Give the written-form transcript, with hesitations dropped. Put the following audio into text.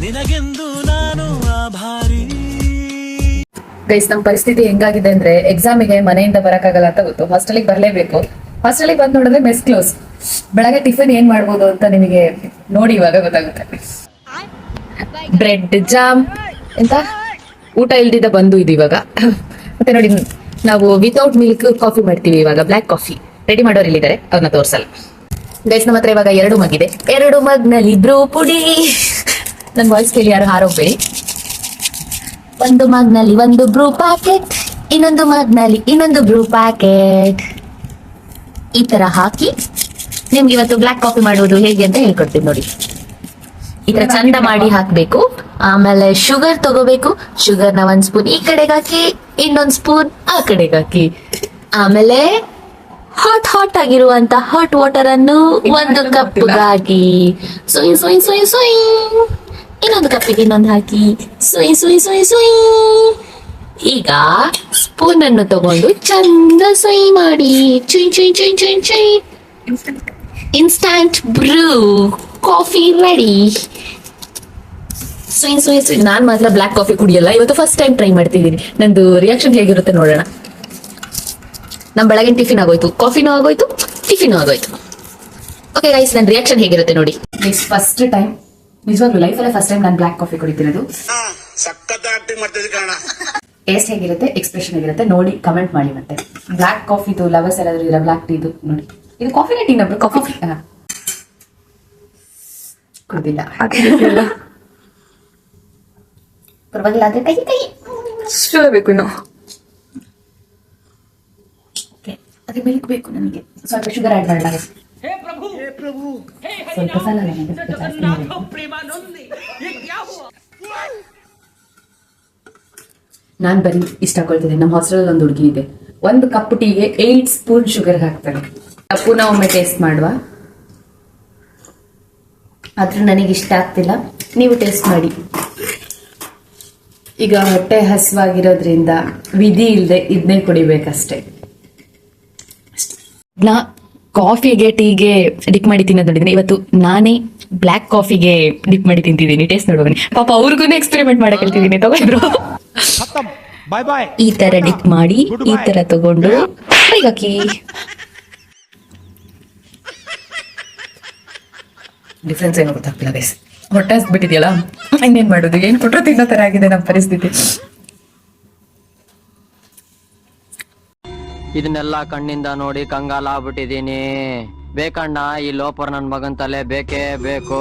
ನಿನಗೆಂದು ನಾನು ಆಭಾರಿ. ಗೈಸ್, ನಮ್ಮ ಪರಿಸ್ಥಿತಿ ಹೆಂಗಾಗಿದೆ ಅಂದ್ರೆ ಎಕ್ಸಾಮಿಗೆ ಮನೆಯಿಂದ ಬರಕ್ಕಾಗಲ್ಲ ಅಂತ ಗೊತ್ತು, ಹಾಸ್ಟೆಲಿಗೆ ಬರಲೇಬೇಕು. ಹಾಸ್ಟೆಲಿಗೆ ಬಂದ್ ನೋಡಿದ್ರೆ ಮೆಸ್ ಕ್ಲೋಸ್. ಬೆಳಗ್ಗೆ ಟಿಫಿನ್ ಏನ್ ಮಾಡ್ಬೋದು ಅಂತ ನಿಮಗೆ ನೋಡಿ ಇವಾಗ ಗೊತ್ತಾಗುತ್ತೆ. ಬ್ರೆಡ್ ಜಾಮ್ ಎಂತ ಊಟ ಇಲ್ದಿದ್ದ ಬಂದು ಇದು ಇವಾಗ. ಮತ್ತೆ ನೋಡಿ, ನಾವು ವಿತೌಟ್ ಮಿಲ್ಕ್ ಕಾಫಿ ಮಾಡ್ತೀವಿ ಇವಾಗ. ಬ್ಲ್ಯಾಕ್ ಕಾಫಿ ರೆಡಿ ಮಾಡೋರು ಇಲ್ಲಿದ್ದಾರೆ, ಅವ್ರನ್ನ ತೋರ್ಸಲ್ಲ. ಗೈಸ್, ನಮ್ಮ ಹತ್ರ ಇವಾಗ 2 ಮಗ್ ಇದೆ. 2 ಮಗ್ನಲ್ಲಿ ಬ್ರೂ ಪುಡಿ. ನನ್ನ ವಾಯ್ಸ್ ಕೇಳಿ ಯಾರು ಹಾರೋಗ್ಬೇಡಿ. 1 ಮಗ್ನಲ್ಲಿ 1 ಬ್ರೂ ಪ್ಯಾಕೆಟ್, ಇನ್ನೊಂದು ಮಗ್ನಲ್ಲಿ ಇನ್ನೊಂದು ಬ್ರೂ ಪ್ಯಾಕೆಟ್. ಈ ತರ ಹಾಕಿ ನಿಮ್ಗೆ ಇವತ್ತು ಬ್ಲ್ಯಾಕ್ ಕಾಫಿ ಮಾಡುವುದು ಹೇಗೆ ಅಂತ ಹೇಳ್ಕೊಡ್ತೀನಿ ನೋಡಿ. ಈ ತರ ಚಂದ ಮಾಡಿ ಹಾಕ್ಬೇಕು. ಆಮೇಲೆ ಶುಗರ್ ತಗೋಬೇಕು. ಶುಗರ್ನ 1 ಸ್ಪೂನ್ ಈ ಕಡೆಗೆ ಹಾಕಿ, ಇನ್ನೊಂದು ಸ್ಪೂನ್ ಆ ಕಡೆಗೆ ಹಾಕಿ. ಆಮೇಲೆ ಹಾಟ್ ಆಗಿರುವಂತ ಹಾಟ್ ವಾಟರ್ ಅನ್ನು 1 ಕಪ್ ಹಾಕಿ, ಸುಯ್ ಸುಯ್ ಸುಯ್ ಸುಯ್. ಇನ್ನೊಂದು ಕಪ್ಪಿಗೆ ಇನ್ನೊಂದು ಹಾಕಿ, ಸುಯ್ ಸುಯ್ ಸುಯ್ ಸುಯ್. ಈಗ ಸ್ಪೂನ್ ಅನ್ನು ತಗೊಂಡು ಚಂದ ಸುಯ್ ಮಾಡಿ, ಚುಯ್ ಚುಯ್ ಚುಯ್ ಚುಯ್ ಚುಯ್. Instant Bru coffee ready. ಸುಯ್ ಸುಯ್ ಸುಯ್. ನಾನ್ ಮಾತ್ರ ಬ್ಲ್ಯಾಕ್ ಕಾಫಿ ಕುಡಿಯಲ್ಲ, ಇವತ್ತು ಫಸ್ಟ್ ಟೈಮ್ ಟ್ರೈ ಮಾಡ್ತಿದ್ದೀನಿ. ನಂದು ರಿಯಾಕ್ಷನ್ ಹೇಗಿರುತ್ತೆ ನೋಡೋಣ. ನಮ್ ಬೆಳಗಿನ ಟಿಫಿನ್ ಆಗೋಯ್ತು, ಕಾಫಿನೂ ಆಗೋಯ್ತು, ಟಿಫಿನ್ ಆಗೋಯ್ತು. ಓಕೆ ಗೈಸ್, ನನ್ನ ರಿಯಾಕ್ಷನ್ ಹೇಗಿರುತ್ತೆ ನೋಡಿ. ಗೈಸ್, ಫಸ್ಟ್ ಟೈಮ್, ನಿಜವಾಗ್ಲೂ ಲೈಫಲ್ಲೇ ಫಸ್ಟ್ ಟೈಮ್ ನಾನು ಬ್ಲ್ಯಾಕ್ ಕಾಫಿ ಕುಡಿತಿರೋದು. ಟೇಸ್ಟ್ ಹೇಗಿರುತ್ತೆ, ಎಕ್ಸ್ಪ್ರೆಷನ್ ಹೇಗಿರುತ್ತೆ ನೋಡಿ, ಕಮೆಂಟ್ ಮಾಡಿ. ಮತ್ತೆ ಬ್ಲ್ಯಾಕ್ ಕಾಫಿದು ಲವರ್ಸ್ ಎಲ್ಲಾದ್ರೂ ಇರೋ ಬ್ಲ್ಯಾಕ್ ಟೀದು ನೋಡಿ. ಇದು ಕಾಫಿನ ಟೀ ನಮ್ದು ಕಾಫಿ ಕುಡ್ದಿಲ್ಲ, ಪರವಾಗಿಲ್ಲ. ಆದ್ರೆ ಕೈ ಕೈ ಬೇಕು ಇನ್ನು. ಅದೇ ಮಿಲ್ಕ್ ಬೇಕು ನನಗೆ, ಸ್ವಲ್ಪ ಶುಗರ್ ಆಡ್ ಮಾಡಲ್ಲ. ಸ್ವಲ್ಪ ಸಲ ನಾನ್ ಬರೀ ಇಷ್ಟ ಹಾಕೊಳ್ತಿದ್ದೆ. ನಮ್ಮ ಹಾಸ್ಟೆಲ್ ಒಂದು ಹುಡುಗಿ ಇದೆ, 1 ಕಪ್ ಟೀಗೆ 8 ಸ್ಪೂನ್ ಶುಗರ್ ಹಾಕ್ತಾಳೆ. ಪುನಃ ಒಮ್ಮೆ ಟೇಸ್ಟ್ ಮಾಡುವ. ಆದ್ರೂ ನನಗೆ ಇಷ್ಟ ಆಗ್ತಿಲ್ಲ, ನೀವು ಟೇಸ್ಟ್ ಮಾಡಿ. ಈಗ ಹೊಟ್ಟೆ ಹಸುವಾಗಿರೋದ್ರಿಂದ ವಿಧಿ ಇಲ್ಲದೆ ಇದನ್ನೇ ಕುಡಿಬೇಕಷ್ಟೇ. ನಾ ಕಾಫಿಗೆ ಟೀಗೆ ಡಿಪ್ ಮಾಡಿ ತಿನ್ನೋದು ನೋಡಿದ್ದೀನಿ, ಇವತ್ತು ನಾನೇ ಬ್ಲ್ಯಾಕ್ ಕಾಫಿಗೆ ಡಿಪ್ ಮಾಡಿ ತಿಂತಿದ್ದೀನಿ. ಟೇಸ್ಟ್ ನೋಡುವನಿ. ಪಾಪ ಅವ್ರಿಗೂ ಎಕ್ಸ್ಪೆರಿಮೆಂಟ್ ಮಾಡಕ್ ಹೇಳ್ತಿದ್ದೀನಿ, ತಗೊಂಡ್ರು. ಈ ತರ ಡಿಪ್ ಮಾಡಿ ಈ ತರ ತಗೊಂಡು ಕೈಗೆ ಹಾಕಿ. ಡಿಫ್ರೆನ್ಸ್ ಏನೋ ಗೊತ್ತಾಗ್ತಿಲ್ಲ ಗೈಸ್. ಹೊಟ್ಟೆ ಹಸ್ಬಿಟ್ಟಿದ್ಯಲ್ಲ, ಇನ್ನೇನ್ ಮಾಡೋದು, ಏನ್ ಕೊಟ್ರು ತಿನ್ನೋ ತರ ಆಗಿದೆ ನಮ್ಮ ಪರಿಸ್ಥಿತಿ. ಇದನ್ನೆಲ್ಲ ಕಣ್ಣಿಂದ ನೋಡಿ ಕಂಗಾಲ ಆಗ್ಬಿಟ್ಟಿದೀನಿ. ಬೇಕಣ್ಣ, ಈ ಲೋಪರ್ ನನ್ ಮಗನ್ ತಲೆ ಬೇಕೇ ಬೇಕು.